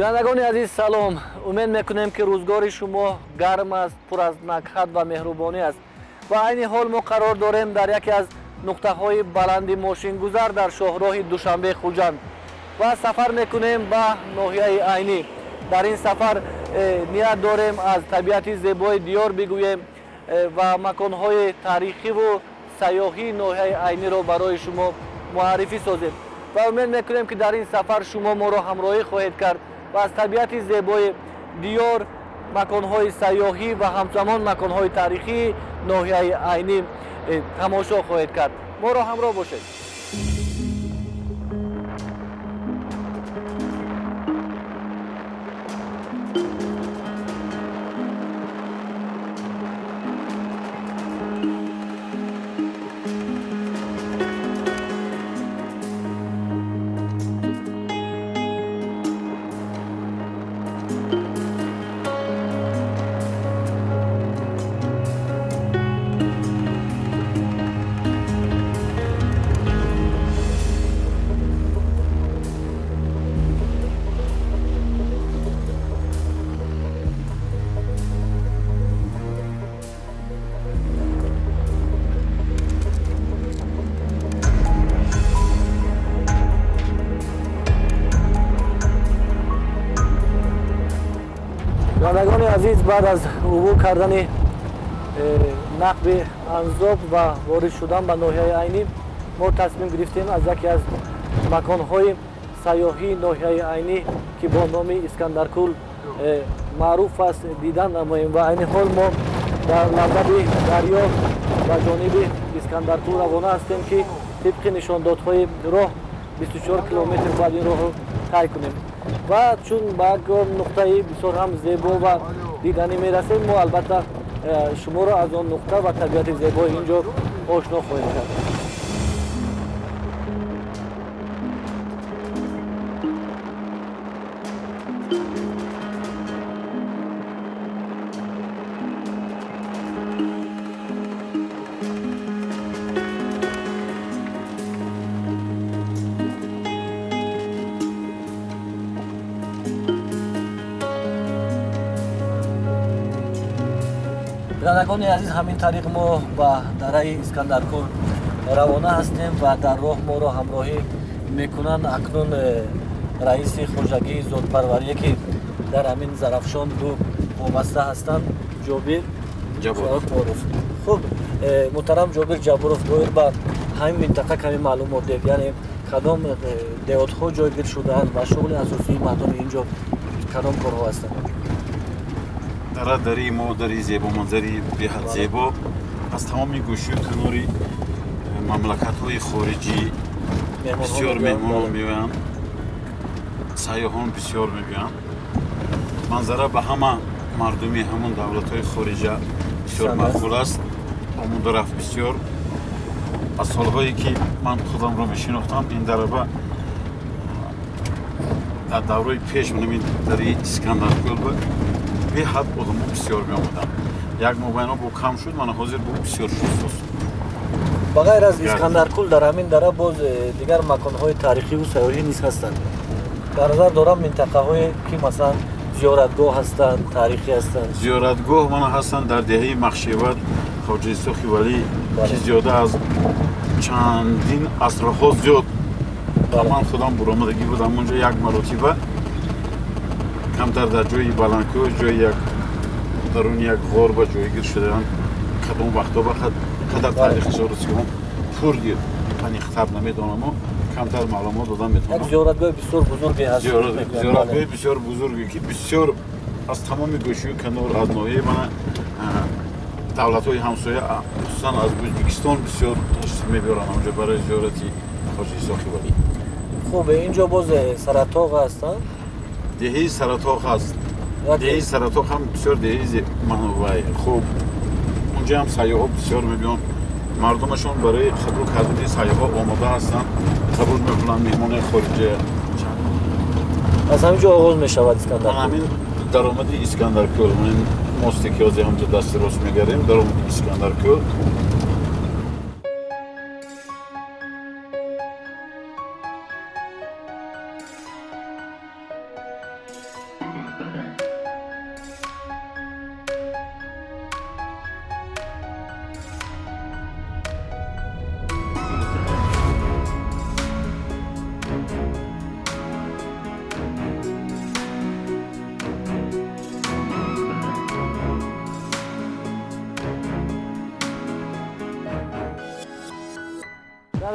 بینندگان عزیز سلام. امید میکنیم که روزگار شما گرم است، پر از نکهت و مهربانی است. و عین حال ما قرار داریم در یکی از نقطه های بلند ماشین گذار در شاهراه دوشنبه خوجند و سفر میکنیم به ناحیه عینی. در این سفر نیت داریم از طبیعت زیبای دیار بگوییم و مکانهای تاریخی و سیاحی ناحیه عینی را برای شما معرفی سازیم و امید میکنیم که در این سفر شما ما را همراهی خواهید کرد و از طبیعت زیبای دیار، مکانهای سیاحی و همزمان مکانهای تاریخی ناحیه عینی تماشا خواهید کرد. ما را همراه باشید. بینندگان عزیز، بعد از عبور کردن نقب انزاب و وارد شدن به ناحیه عینی ما تصمیم گرفتیم از یکی از مکانهای سیاحی ناحیه عینی که با نام اسکندرکول معروف است دیدن نماییم و عین حال ما در لبه دریا و جانب اسکندرکول روانه هستیم که طبق نشاندادهای راه 24 کیلومتر بعد این راه طی کنیم و چون به یک نقطه بسیار هم زیبا و دیدنی میرسیم ما البته شما را از آن نقطه و طبیعت زیبای اینجا آشنا خواهیم کرد. بینندگان عزیز، همین طریق ما به دره اسکندرکول روانه هستیم و در راه ما را همراهی میکنن اکنون رئیس خواجگی زادپروری که در همین زرافشان دو وابسته هستند، جابر جباروف. خب محترم جابر جباروف، باید به همین منطقه کمی معلومات دهید، یعنی کدام دیهات‌ها جایگیر شده‌اند و شغل اساسی مردم اینجا کدام کارها هستند؟ دری ما دری زیبا منظری به حد زیبا از تمام گوشه و کناری مملکت‌های خارجی بسیار مهمان می‌آیند، سیاحان بسیار می‌بینند. منظره به همه مردمی همون دولت‌های خارجی بسیار مقبول است. همون رفت بسیار از سال‌هایی که من خودم را می‌شناختم این دربه در دوره پیش من دری اسکندرکول بود به حد آدم بسیار می آمدن. یک مبینا با کم شد، من حاضر بود بسیار شد. بغیر از اسکندرکول در همین دره باز دیگر مکانهای تاریخی و سیاحی نیز هستند. در نظر دارم منطقه هایی که مثلا زیارتگاه هستند، تاریخی هستند. زیارتگاه من هستند در دهه مخشیوت خواجه ساخی ولی که زیاده از چندین عصرها زیاد من خودم برآمدگی بودم اونجا یک مرتبه کمتر در جای بلندکوه جای یک درون یک غار با جایگیر شدن کدام وقتا بخد قدر تاریخ زیارت کنم پر گیر من خطر نمیدانم و کمتر معلومات دادم میتونم. یک زیارتگاه بسیار بزرگی هست. زیارتگاه بسیار بزرگی که بسیار از تمام گوشه و کنار از ناحیه من دولت‌های همسایه خصوصا از ازبکستان بسیار تشریف میبرن اونجا برای زیارتی خواجه ساخی ولی. خوب، اینجا باز سرطاق هستند؟ دهی سرطاق هست. دهی سرطاق هم بسیار دهی منوعی. خوب اونجا هم سیاح‌ها بسیار میبینن، مردمشون برای قبول کردن سیاح‌ها آماده هستند، قبول میکنن مهمان خارجی. از همینجا آغاز میشود اسکندرکول. همین درآمد اسکندرکول من موسیقیازی همونجا دست راست میگیریم درآمد اسکندرکول.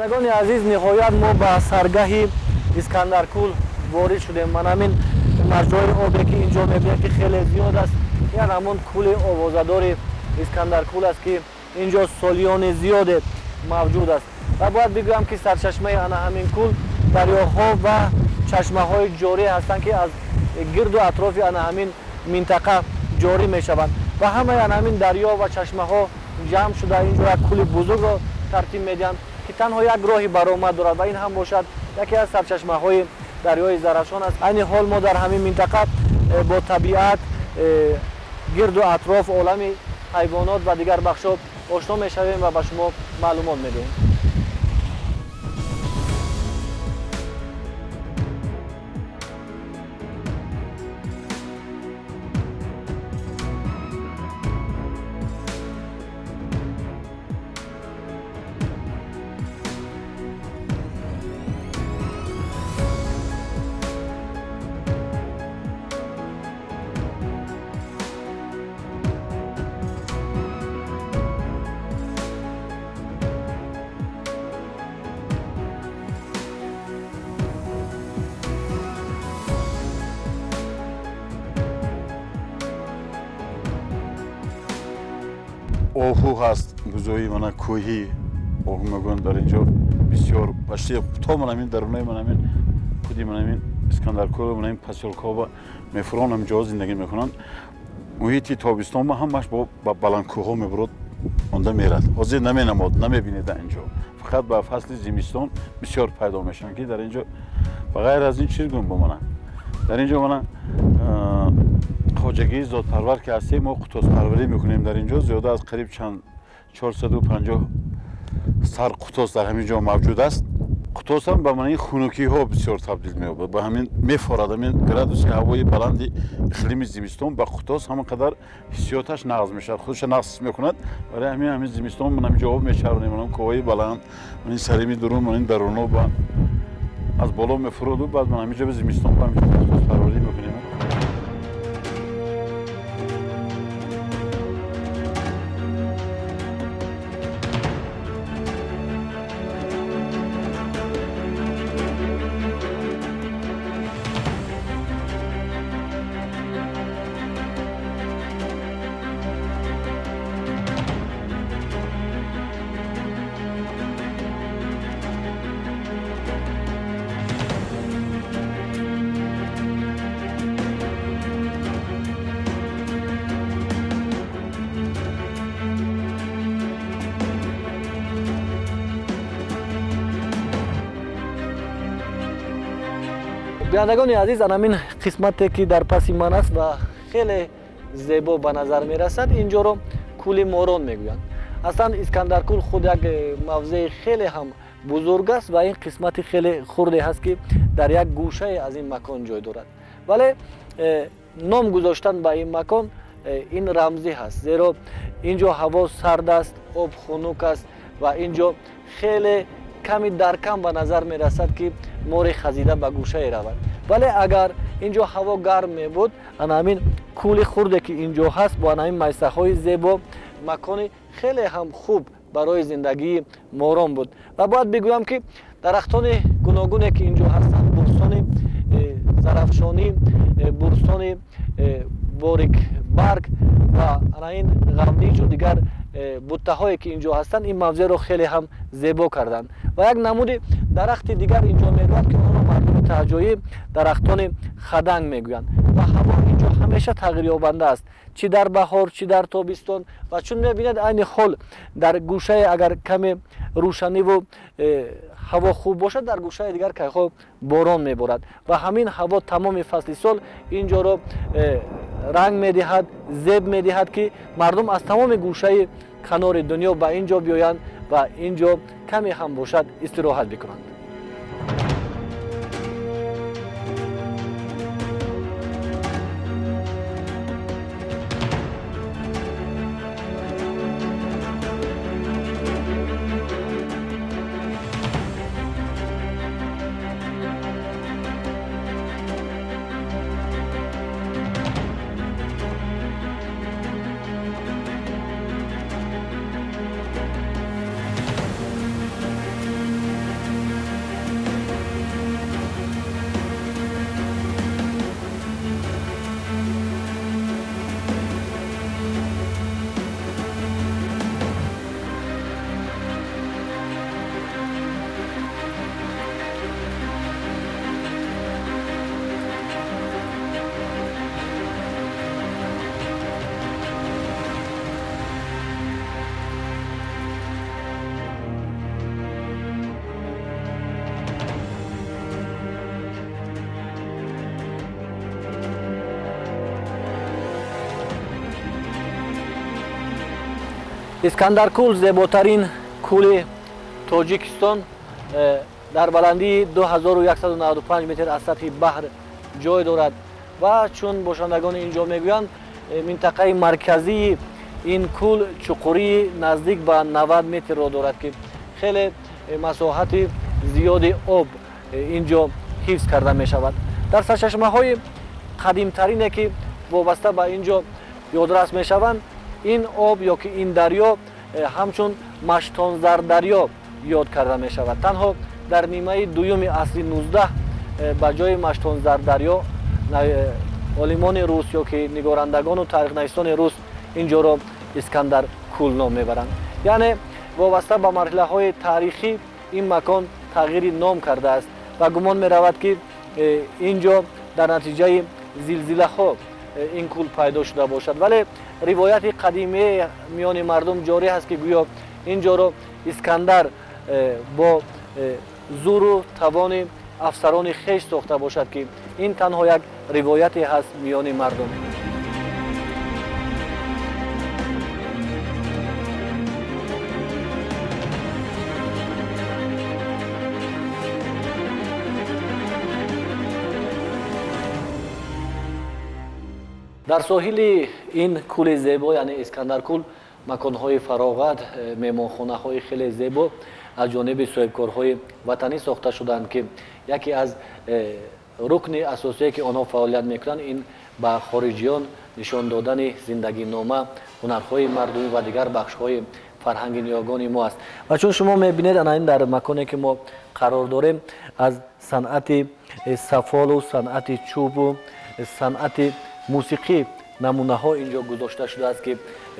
بینندگان عزیز نهایت ما به سرگاه اسکندرکول وارد شدیم. من همین مجرای آبی که اینجا میبینید که خیلی زیاد است، یعنی همون کول آوازدار اسکندرکول است که اینجا سالیان زیاد موجود است. و باید بگویم که سرچشمه انا همین کول دریاها و چشمه های جاری هستند که از گرد و اطراف انا همین منطقه جاری می شوند و همه انا همین دریا و چشمه ها جمع شده اینجا یک کول بزرگ را ترتیب میدهند که تنها یک راهی برآمد دارد و این هم باشد یکی از سرچشمه های دریای زرافشان است. این حال ما در همین منطقه با طبیعت گرد و اطراف عالم حیوانات و دیگر بخش‌ها آشنا میشویم و به شما معلومات میدهیم. اوهو هست بزوی من کوهی اوهو میگن در اینجا بسیار باشی تو من همین درونه من همین خودی من همین اسکندرکول من همین پاسیلکوبا میفرون هم جا زندگی میکنن. محیطی تابستان ما همش با بلند کوه میبرد اونجا میرد. حاضر نمینمود نمیبینید اینجا. فقط با فصل زمستان بسیار پیدا میشن که در اینجا بغیر از این چیز گم بمانه. در اینجا من خواجگی ذات پرور که هستیم ما قطوس پروری میکنیم در اینجا. زیاده از قریب چند 450 سر قطوس در همین جا موجود است. قطوس هم به معنی خنکی ها بسیار تبدیل می‌یابد. به همین میفورد همین گرادوس هوای بلند اقلیم زمستان با قطوس همانقدر حسیاتش نقض میشد، خودش نقض میکند. برای همین زمستان من همین جواب میشارونیم من کوهی بلند من سریمی درون من درونو با از بالا میفرود و بعد من همین جا زمستان با همین قطوس پروری میکنیم. بینندگان عزیز همین قسمتی که در پس من است و خیلی زیبا به نظر می رسد اینجا رو کول موران میگویند. اصلا اسکندرکول خود یک موضع خیلی هم بزرگ است و این قسمت خیلی خرده هست که در یک گوشه از این مکان جای دارد. ولی نام گذاشتن به این مکان این رمزی هست، زیرا اینجا هوا سرد است، آب خنک است و اینجا خیلی کمی در کم به نظر می رسد که مور خزیده به گوشه رود. ولی اگر اینجا هوا گرم می بود همین کول خورده که اینجا هست با همین میسه های زیبا مکان خیلی هم خوب برای زندگی موران بود. و باید بگویم که درختان گوناگونی که اینجا هستند، برسان زرافشانی، برسان باریک برگ و این غمنیج و دیگر بوته هایی که اینجا هستند این موضع رو خیلی هم زیبا کردند. و یک نمود درخت دیگر اینجا میگویند که اون مردم تهجویی درختان خدنگ میگویند و هوا اینجا همیشه تغییر یابنده است، چی در بهار چی در تابستان. و چون میبینید این حال در گوشه اگر کمی روشنی و هوا خوب باشد در گوشه دیگر که خوب باران میبارد و همین هوا تمام فصل سال اینجا رو رنگ میدهد، زیب میدهد که مردم از تمام گوشه کنار دنیا به اینجا بیایند و اینجا کمی هم باشد استراحت بکنند. اسکندرکول زیباترین کول تاجیکستان در بلندی 2195 متر از سطح بحر جای دارد و چون باشندگان اینجا میگویند منطقه مرکزی این کول چقوری نزدیک به 90 متر را دارد که خیلی مساحت زیاد آب اینجا حفظ کرده می شود. در سرچشمه های قدیمترینه که وابسته به اینجا یادرس می شوند این آب یا که این دریا همچون مشتانزر دریا یاد کرده می شود. تنها در نیمه دوم عصر 19 به جای مشتانزر دریا عالمان روس یا که نگارندگان و تاریخ نویسان روس اینجا را اسکندر کول نام میبرند. یعنی وابسته به مرحله های تاریخی این مکان تغییر نام کرده است و گمان می رود که اینجا در نتیجه زلزله ها این کول پیدا شده باشد. ولی روایت قدیمی میان مردم جاری است که گویا اینجا را اسکندر با زور و توان افسران خیش ساخته باشد که این تنها یک روایتی هست میان مردم. در ساحل این کول زیبا یعنی اسکندرکول مکان‌های فراغت، مهمانخانه‌های خیلی زیبا از جانب صاحبکارهای وطنی ساخته شدند که یکی از رکن اساسی که آنها فعالیت میکنند این به خارجیان نشان دادن زندگی نامه، هنرهای مردمی و دیگر بخش‌های فرهنگ نیاگان ما است. و چون شما میبینید این در مکانی که ما قرار داریم از صنعت سفال و صنعت چوب و صنعت موسیقی نمونه ها اینجا گذاشته شده است که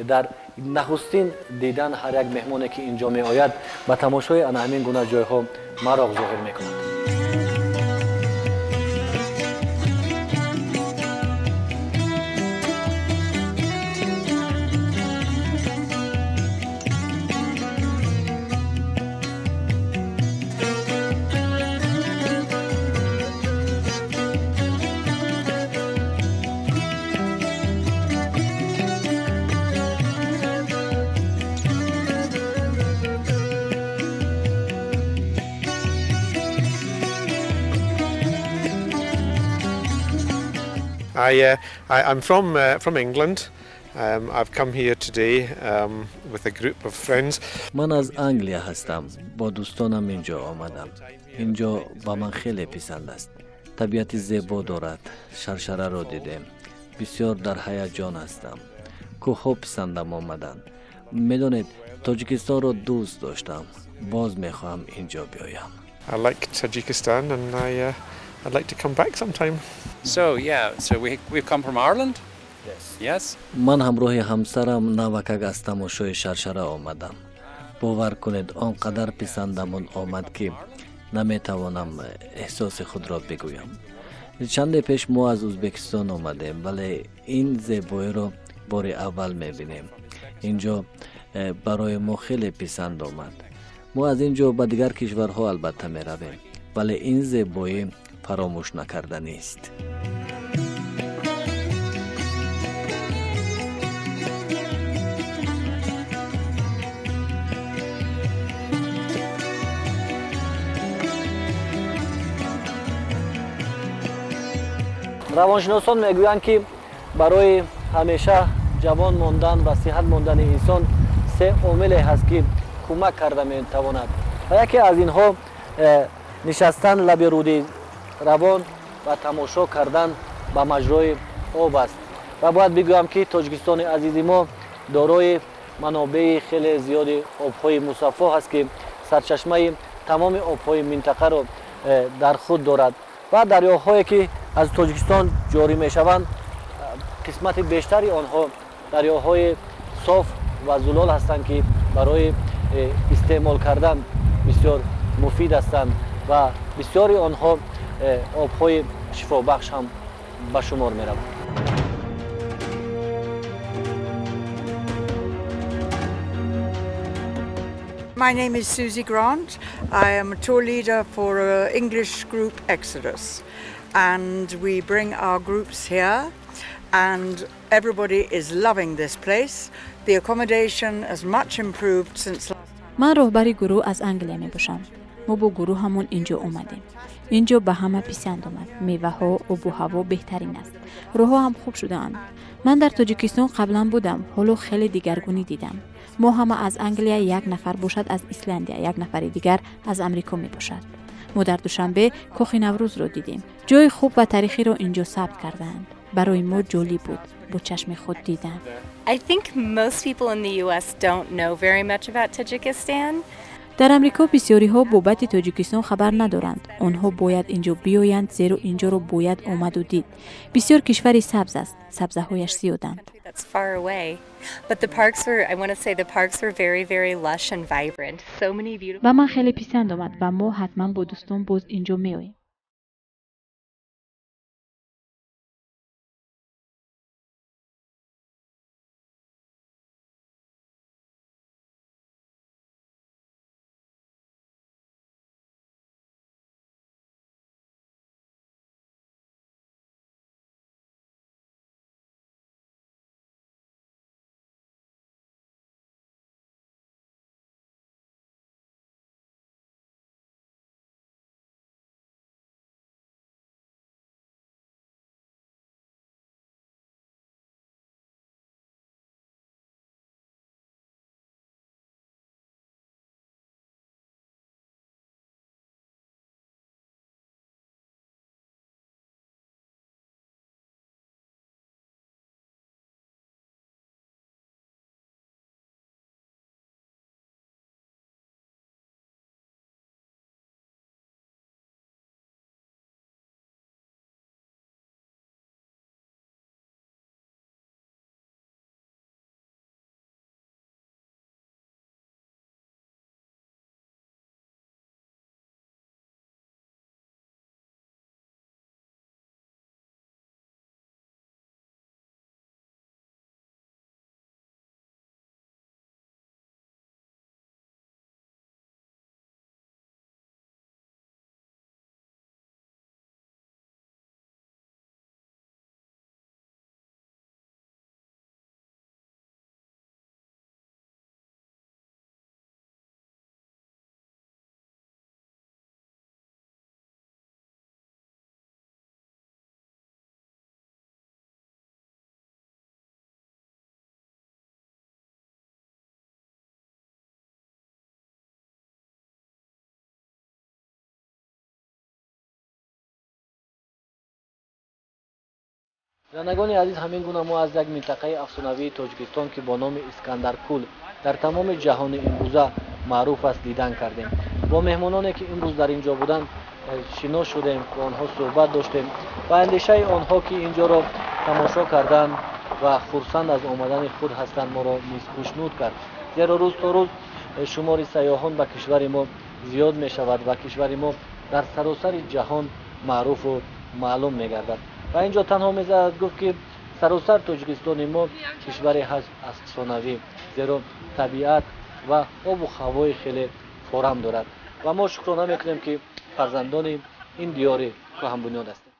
در نخستین دیدن هر یک مهمانی که اینجا می آید به تماشای همین گونه جای ها مراغ ظاهر می کند. I'm from England. I've come here today with a group of friends. من از انگلیا هستم. با دوستانم اینجا آمدم. اینجا با من خیلی پسند است. طبیعت زیبا دارد. شرشره را دیدم. بسیار در هیجان هستم. کوه پسندم آمدن. میدونید تاجیکستان را دوست داشتم. باز میخواهم اینجا بیایم. I like Tajikistan and I'd like to come back sometime. So we've come from Ireland. Yes. من همراه همسرم نوکگ از تماشای شرشره آمدم. باور کنید آنقدر پسندمون آمد که نمیتوانم احساس خود را بگویم. چند پیش ما از ازبکستان آمدیم ولی این زیبایی را بار اول میبینیم. اینجا برای ما خیلی پسند آمد. ما از اینجا به دیگر کشورها البته میرویم ولی این زیبایی فراموش نکردنی است. روانشناسان میگویند که برای همیشه جوان ماندن و صحت ماندن انسان سه عامل هست که کمک کرده میتواند و یکی از اینها نشستن لب رود روان و تماشا کردن به مجرای آب است و باید بگویم که تاجیکستان عزیز ما دارای منابع خیلی زیاد آبهای مصفا هست که سرچشمه تمام آبهای منطقه را در خود دارد و دریاهایی که از تاجیکستان جاری می شوند قسمت بیشتری آنها دریاهای صاف و زلال هستند که برای استعمال کردن بسیار مفید هستند و بسیاری آنها آبهای شفابخش هم به شمار می روند. My name is Susie Grant. I am a tour leader for English group Exodus, and we bring our groups here and everybody is loving this place. The accommodation is much improved since last time. من راهبر گروه از انگلیه می باشم. ما با گروه همون اینجا اومدیم. اینجا به همه پسند آمد. میوه ها، آب و هوا بهترین است. راه ها هم خوب شده اند. من در تاجیکستان قبلا بودم. حالا خیلی دیگرگونی دیدم. ما همه از انگلیه، یک نفر باشد از ایسلندیا، یک نفر دیگر از امریکا می باشد. ما در دوشنبه کاخ نوروز را دیدیم. جای خوب و تاریخی را اینجا ثبت کردند. برای ما جالب بود. با چشم خود دیدن. I think most people in the US don't know very much about Tajikistan. در امریکا بسیاری ها بابت تاجیکستان خبر ندارند. آنها باید اینجا بیایند زیرا اینجا را باید آمد و دید. بسیار کشوری سبز است. سبزه هایش زیادند. That's far away. But the parks were, I want to say the parks were very, very lush and vibrant. So many beautiful. و من خیلی پسند آمد و ما حتما با دوستان باز اینجا میاییم. زنگان عزیز، همین گونه ما از یک منطقه افسانه‌ای تاجیکستان که با نام اسکندرکول در تمام جهان امروزه معروف است دیدن کردیم. با مهمانانی که امروز در اینجا بودند شنا شدیم، با آنها صحبت داشتیم و اندیشه آنها که اینجا را تماشا کردند و خرسند از آمدن خود هستند ما را نیز خوشنود کرد. زیرا روز تا روز شمار سیاحان به کشور ما زیاد می شود و کشور ما در سراسر جهان معروف و معلوم می گردد. و اینجا تنها می‌شود گفت که سراسر تاجیکستان ما کشوری هست افسانه‌ای، زیرا طبیعت و آب و هوای خیلی فراهم دارد و ما شکرانه می‌کنیم که فرزندان این دیار کهن بنیاد هستیم.